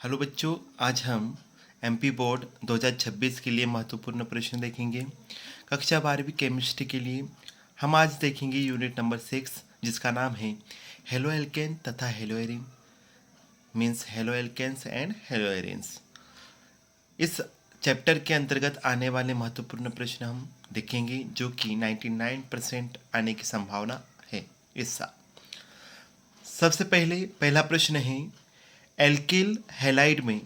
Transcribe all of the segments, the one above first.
Hello बच्चों, आज हम एमपी बोर्ड 2026 के लिए महत्वपूर्ण प्रश्न देखेंगे। कक्षा 12वीं केमिस्ट्री के लिए हम आज देखेंगे यूनिट नंबर 6, जिसका नाम है हेलो एल्केन तथा haloarene, means haloalkanes and haloarenes. इस चैप्टर के अंतर्गत आने वाले महत्वपूर्ण प्रश्न हम देखेंगे, जो कि 99% आने की संभावना है इस साल। सबसे पहला प्रश्न है, एल्किल हैलाइड में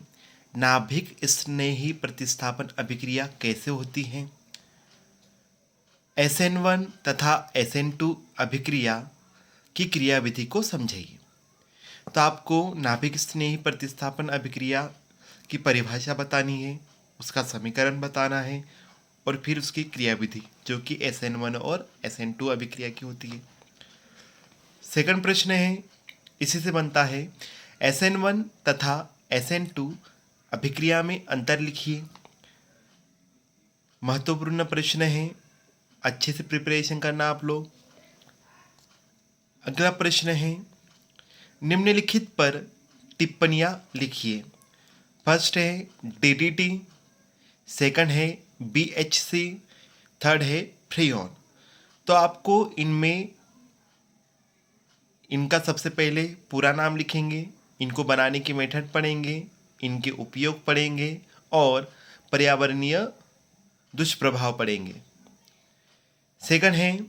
नाभिक स्नेही प्रतिस्थापन अभिक्रिया कैसे होती है? SN1 तथा SN2 अभिक्रिया की क्रियाविधि को समझिए। तो आपको नाभिक स्नेही प्रतिस्थापन अभिक्रिया की परिभाषा बतानी है, उसका समीकरण बताना है और फिर उसकी क्रियाविधि, जो कि SN1 और SN2 अभिक्रिया की होती है। सेकंड प्रश्न है, इसी से बनता है, SN1 तथा SN2 अभिक्रिया में अंतर लिखिए। महत्वपूर्ण प्रश्न है, अच्छे से प्रिपरेशन करना आप लोग। अगला प्रश्न है, निम्नलिखित पर टिप्पणियाँ लिखिए। फर्स्ट है DDT, सेकंड है BHC, थर्ड है फ्रीऑन। तो आपको इनका सबसे पहले पूरा नाम लिखेंगे, इनको बनाने की मेथड पढ़ेंगे, इनके उपयोग पढ़ेंगे और पर्यावरणीय दुष्प्रभाव पढ़ेंगे। सेकंड है,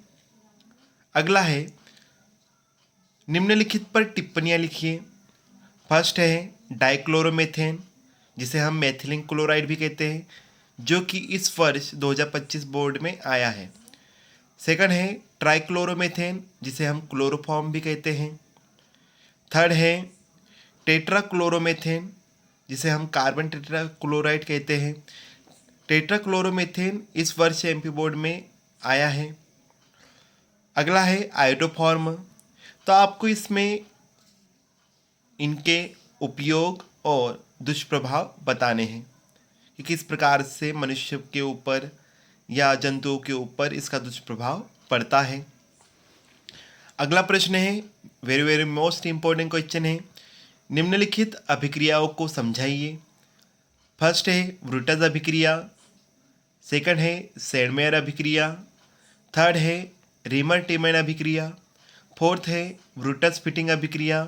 अगला है, निम्नलिखित पर टिप्पणियाँ लिखिए। फर्स्ट है डाइक्लोरोमेथेन, जिसे हम मेथिलीन क्लोराइड भी कहते हैं, जो कि इस वर्ष 2025 बोर्ड में आया है। सेकंड है ट्राइक्लोरोमेथेन, जिसे हम क्लोरोफॉर्म भी कहते हैं। थर्ड है टेट्राक्लोरोमेथेन, जिसे हम कार्बन टेट्राक्लोराइड कहते हैं। टेट्राक्लोरोमेथेन इस वर्ष एमपी बोर्ड में आया है। अगला है आयोडोफॉर्म। तो आपको इसमें इनके उपयोग और दुष्प्रभाव बताने हैं कि किस प्रकार से मनुष्य के ऊपर या जंतुओं के ऊपर इसका दुष्प्रभाव पड़ता है। अगला प्रश्न है, very very most important question है, निम्नलिखित अभिक्रियाओं को समझाइए। फर्स्ट है ब्रूटस अभिक्रिया, सेकंड है सेडमेयर अभिक्रिया, थर्ड है रीमर टीमैन अभिक्रिया, फोर्थ है ब्रूटस फिटिंग अभिक्रिया,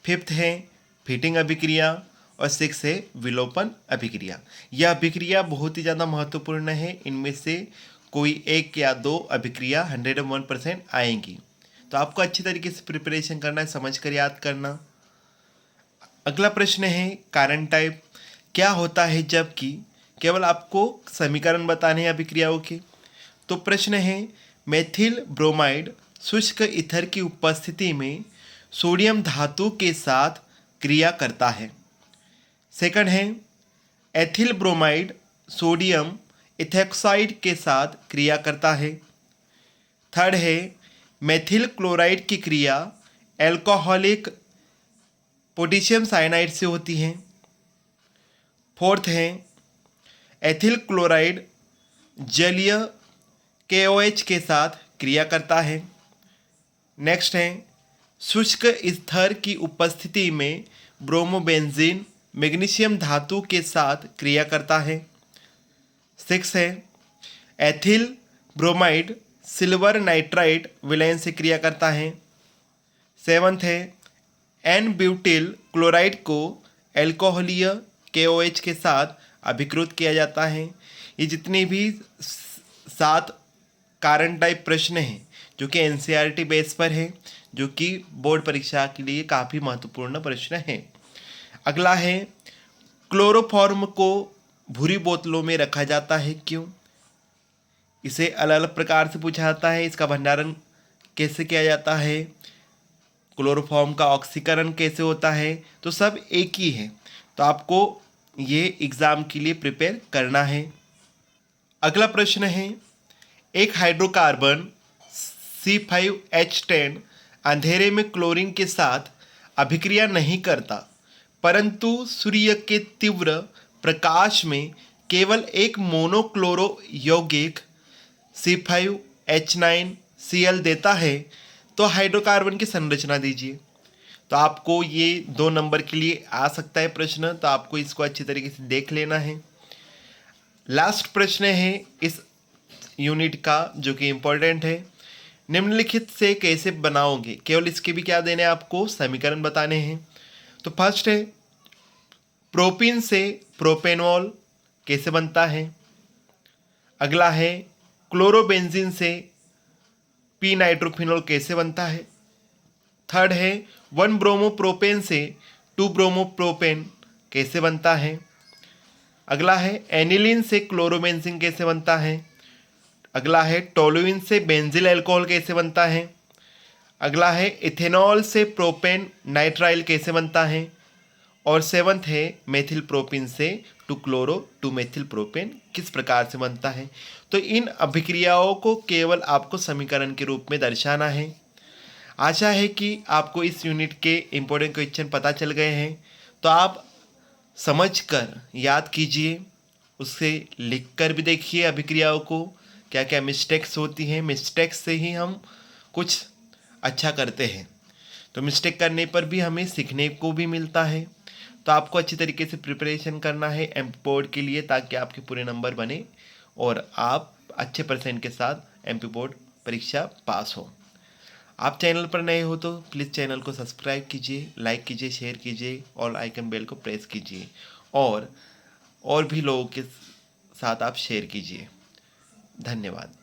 फिफ्थ है फिटिंग अभिक्रिया और सिक्स है विलोपन अभिक्रिया। यह अभिक्रिया बहुत ही ज़्यादा महत्वपूर्ण है। इनमें से कोई एक या दो अभिक्रिया 101% आएंगी। तो आपको अच्छी तरीके से प्रिपरेशन करना है, समझ कर याद करना। अगला प्रश्न है कारण टाइप, क्या होता है जबकि केवल आपको समीकरण बताने हैं अभिक्रियाओं के। तो प्रश्न है, मेथिल ब्रोमाइड शुष्क ईथर की उपस्थिति में सोडियम धातु के साथ क्रिया करता है। सेकंड है, एथिल ब्रोमाइड सोडियम इथेक्साइड के साथ क्रिया करता है। थर्ड है, मेथिल क्लोराइड की क्रिया एल्कोहलिक पोटेशियम साइनाइड से होती है। फोर्थ है, एथिल क्लोराइड जलीय KOH के साथ क्रिया करता है। नेक्स्ट है, शुष्क ईथर की उपस्थिति में ब्रोमोबेंजीन मैग्नीशियम धातु के साथ क्रिया करता है। सिक्स है, एथिल ब्रोमाइड सिल्वर नाइट्राइड विलयन से क्रिया करता है। सेवंथ है, एन ब्यूटिल क्लोराइड को एल्कोहलीय KOH के साथ अभिकृत किया जाता है। ये जितने भी 7 कारण टाइप प्रश्न हैं, जो कि NCERT बेस पर है, जो कि बोर्ड परीक्षा के लिए काफ़ी महत्वपूर्ण प्रश्न है। अगला है, क्लोरोफॉर्म को भूरी बोतलों में रखा जाता है, क्यों? इसे अलग अलग प्रकार से पूछा जाता है। इसका भंडारण कैसे किया जाता है, क्लोरोफॉर्म का ऑक्सीकरण कैसे होता है, तो सब एक ही है। तो आपको ये एग्ज़ाम के लिए प्रिपेयर करना है। अगला प्रश्न है, एक हाइड्रोकार्बन C5H10 अंधेरे में क्लोरीन के साथ अभिक्रिया नहीं करता, परंतु सूर्य के तीव्र प्रकाश में केवल एक मोनोक्लोरो यौगिक C5H9Cl देता है। तो हाइड्रोकार्बन की संरचना दीजिए। तो आपको ये 2 नंबर के लिए आ सकता है प्रश्न, तो आपको इसको अच्छी तरीके से देख लेना है। लास्ट प्रश्न है इस यूनिट का जो कि इम्पोर्टेंट है। निम्नलिखित से कैसे बनाओगे, केवल इसके भी क्या देने हैं आपको, समीकरण बताने हैं। तो फर्स्ट है प्रोपीन से प्रोपेनॉल कैसे बनता है। अगला है क्लोरोबेंजीन से पी नाइट्रोफिनॉल कैसे बनता है। थर्ड है 1 ब्रोमोप्रोपेन से 2 ब्रोमोप्रोपेन कैसे बनता है। अगला है एनिलीन से क्लोरोबेंजीन कैसे बनता है। अगला है टोलुइन से बेंजिल अल्कोहल कैसे बनता है। अगला है इथेनॉल से प्रोपेन नाइट्राइल कैसे बनता है। और 7th है मेथिल प्रोपिन से 2 क्लोरो 2 मेथिल प्रोपेन किस प्रकार से बनता है। तो इन अभिक्रियाओं को केवल आपको समीकरण के रूप में दर्शाना है। आशा है कि आपको इस यूनिट के इम्पोर्टेंट क्वेश्चन पता चल गए हैं, तो आप समझकर याद कीजिए, उससे लिखकर भी देखिए अभिक्रियाओं को क्या क्या मिस्टेक्स होती हैं। मिस्टेक्स से ही हम कुछ अच्छा करते हैं, तो मिस्टेक करने पर भी हमें सीखने को भी मिलता है। तो आपको अच्छी तरीके से प्रिपरेशन करना है एमपी बोर्ड के लिए, ताकि आपके पूरे नंबर बने और आप अच्छे परसेंट के साथ एमपी बोर्ड परीक्षा पास हो। आप चैनल पर नए हो तो प्लीज़ चैनल को सब्सक्राइब कीजिए, लाइक कीजिए, शेयर कीजिए और आइकन बेल को प्रेस कीजिए, और भी लोगों के साथ आप शेयर कीजिए। धन्यवाद।